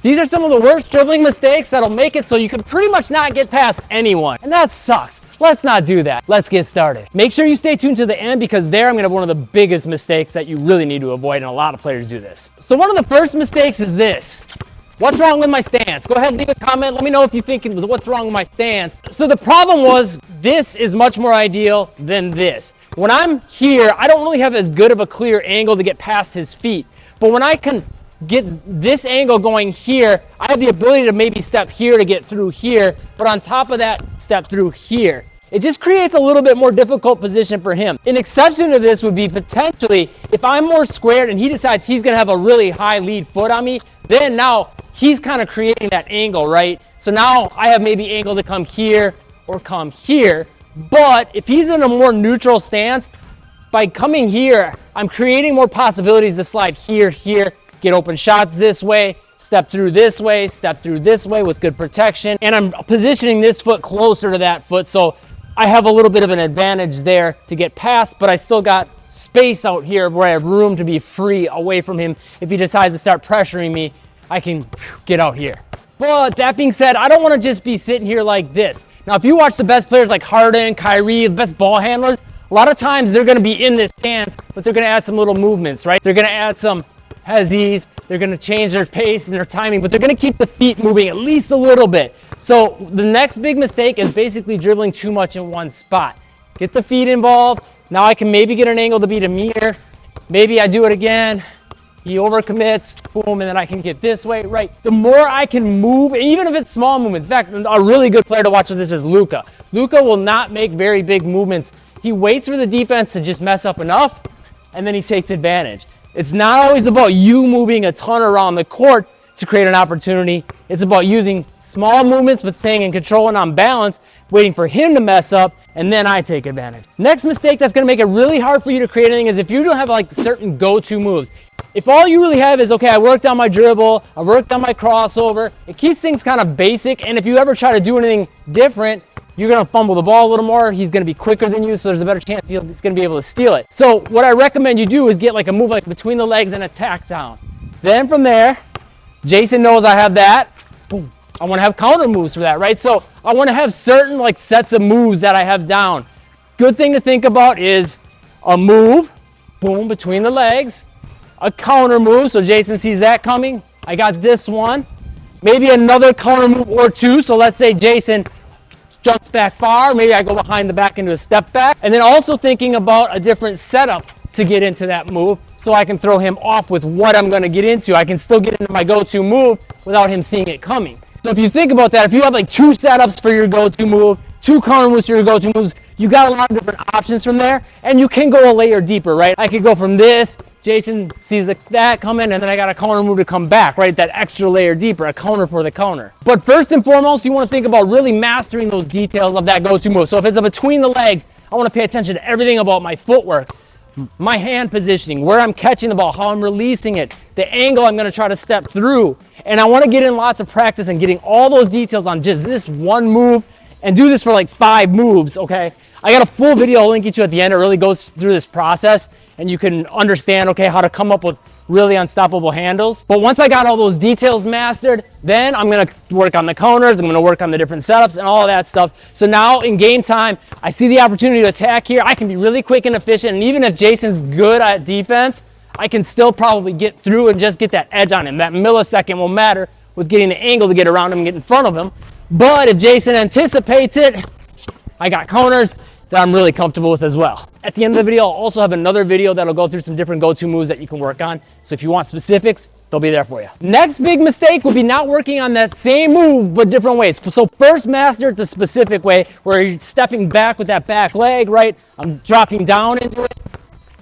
These are some of the worst dribbling mistakes that'll make it so you can pretty much not get past anyone. And that sucks. Let's not do that. Let's get started. Make sure you stay tuned to the end because there I'm gonna have one of the biggest mistakes that you really need to avoid, and a lot of players do this. So one of the first mistakes is this. What's wrong with my stance? Go ahead and leave a comment. Let me know if you think it was what's wrong with my stance. So the problem was this is much more ideal than this. When I'm here, I don't really have as good of a clear angle to get past his feet. But when I can get this angle going here, I have the ability to maybe step here to get through here, but on top of that, step through here. It just creates a little bit more difficult position for him. An exception to this would be potentially if I'm more squared and he decides he's gonna have a really high lead foot on me, then now he's kind of creating that angle, right? So now I have maybe angle to come here or come here, but if he's in a more neutral stance, by coming here, I'm creating more possibilities to slide here, here, get open shots this way, step through this way with good protection. And I'm positioning this foot closer to that foot. So I have a little bit of an advantage there to get past, but I still got space out here where I have room to be free away from him. If he decides to start pressuring me, I can get out here. But that being said, I don't want to just be sitting here like this. Now, if you watch the best players like Harden, Kyrie, the best ball handlers, a lot of times they're going to be in this stance, but they're going to add some little movements, right? They're going to add some hezzies, they're going to change their pace and their timing, but they're going to keep the feet moving at least a little bit. So the next big mistake is basically dribbling too much in one spot. Get the feet involved. Now I can maybe get an angle to beat him here. Maybe I do it again. He overcommits, boom, and then I can get this way, right? The more I can move, even if it's small movements. In fact, a really good player to watch with this is Luka. Luka will not make very big movements. He waits for the defense to just mess up enough, and then he takes advantage. It's not always about you moving a ton around the court to create an opportunity. It's about using small movements but staying in control and on balance, waiting for him to mess up, and then I take advantage. Next mistake that's going to make it really hard for you to create anything is if you don't have like certain go-to moves. If all you really have is, okay, I worked on my dribble, I worked on my crossover, it keeps things kind of basic, and if you ever try to do anything different, you're going to fumble the ball a little more. He's going to be quicker than you, so there's a better chance he's going to be able to steal it. So what I recommend you do is get like a move like between the legs and attack down. Then from there, Jason knows I have that. Boom. I want to have counter moves for that, right? So I want to have certain like sets of moves that I have down. Good thing to think about is a move, boom, between the legs, a counter move, so Jason sees that coming. I got this one. Maybe another counter move or two. So let's say Jason jumps back far, maybe I go behind the back into a step back. And then also thinking about a different setup to get into that move so I can throw him off with what I'm going to get into. I can still get into my go-to move without him seeing it coming. So if you think about that, if you have like two setups for your go-to move, two counter moves for your go-to moves, you got a lot of different options from there, and you can go a layer deeper, right? I could go from this, Jason sees that coming, and then I got a counter move to come back, right? That extra layer deeper, a counter for the counter. But first and foremost, you want to think about really mastering those details of that go-to move. So if it's a between the legs, I want to pay attention to everything about my footwork, my hand positioning, where I'm catching the ball, how I'm releasing it, the angle I'm going to try to step through. And I want to get in lots of practice and getting all those details on just this one move and do this for like 5 moves, okay? I got a full video I'll link you to at the end. It really goes through this process and you can understand, okay, how to come up with really unstoppable handles. But once I got all those details mastered, then I'm gonna work on the counters, I'm gonna work on the different setups and all of that stuff. So now in game time, I see the opportunity to attack here. I can be really quick and efficient, and even if Jason's good at defense, I can still probably get through and just get that edge on him. That millisecond will matter with getting the angle to get around him and get in front of him. But if Jason anticipates it, I got counters that I'm really comfortable with as well. At the end of the video, I'll also have another video that'll go through some different go-to moves that you can work on. So if you want specifics, they'll be there for you. Next big mistake would be not working on that same move, but different ways. So first master it the specific way where you're stepping back with that back leg, right? I'm dropping down into it.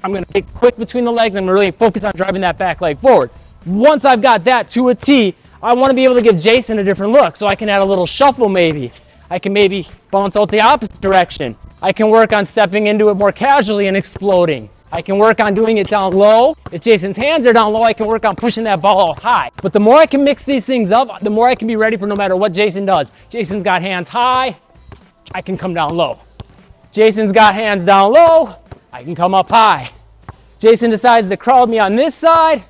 I'm gonna get quick between the legs and really focus on driving that back leg forward. Once I've got that to a T, I wanna be able to give Jason a different look. So I can add a little shuffle maybe. I can maybe bounce out the opposite direction. I can work on stepping into it more casually and exploding. I can work on doing it down low. If Jason's hands are down low, I can work on pushing that ball out high. But the more I can mix these things up, the more I can be ready for no matter what Jason does. Jason's got hands high, I can come down low. Jason's got hands down low, I can come up high. Jason decides to crowd me on this side,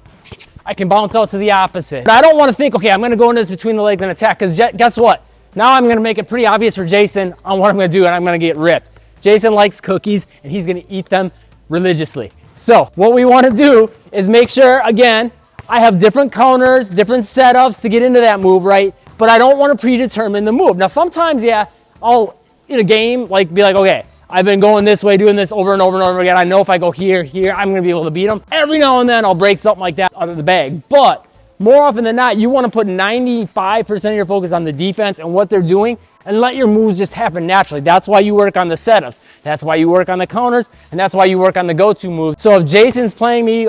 I can bounce out to the opposite. But I don't want to think, okay, I'm going to go into this between the legs and attack, because guess what? Now I'm going to make it pretty obvious for Jason on what I'm going to do, and I'm going to get ripped. Jason likes cookies, and he's going to eat them religiously. So what we want to do is make sure, again, I have different counters, different setups to get into that move, right? But I don't want to predetermine the move. Now, sometimes, yeah, I'll, in a game, like be like, okay, I've been going this way, doing this over and over and over again. I know if I go here, I'm going to be able to beat them. Every now and then, I'll break something like that out of the bag. But more often than not, you want to put 95% of your focus on the defense and what they're doing, and let your moves just happen naturally. That's why you work on the setups. That's why you work on the counters, and that's why you work on the go-to moves. So if Jason's playing me,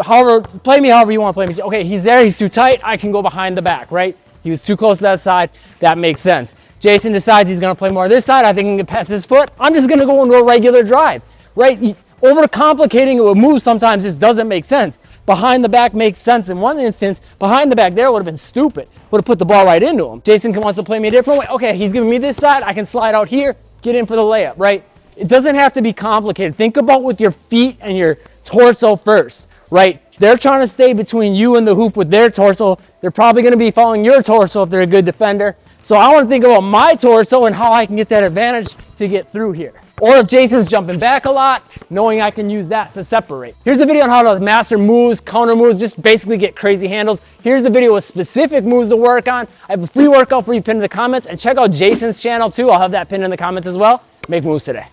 play me however you want to play me. Okay, he's there, he's too tight, I can go behind the back, right? He was too close to that side, that makes sense. Jason decides he's gonna play more this side, I think he can get past his foot. I'm just gonna go into a regular drive, right? Overcomplicating it with moves sometimes just doesn't make sense. Behind the back makes sense in one instance. Behind the back there would have been stupid. Would have put the ball right into him. Jason wants to play me a different way. Okay, he's giving me this side. I can slide out here, get in for the layup, right? It doesn't have to be complicated. Think about with your feet and your torso first, right? They're trying to stay between you and the hoop with their torso. They're probably going to be following your torso if they're a good defender. So I want to think about my torso and how I can get that advantage to get through here. Or if Jason's jumping back a lot, knowing I can use that to separate. Here's a video on how to master moves, counter moves, just basically get crazy handles. Here's the video with specific moves to work on. I have a free workout for you pinned in the comments, and check out Jason's channel too. I'll have that pinned in the comments as well. Make moves today.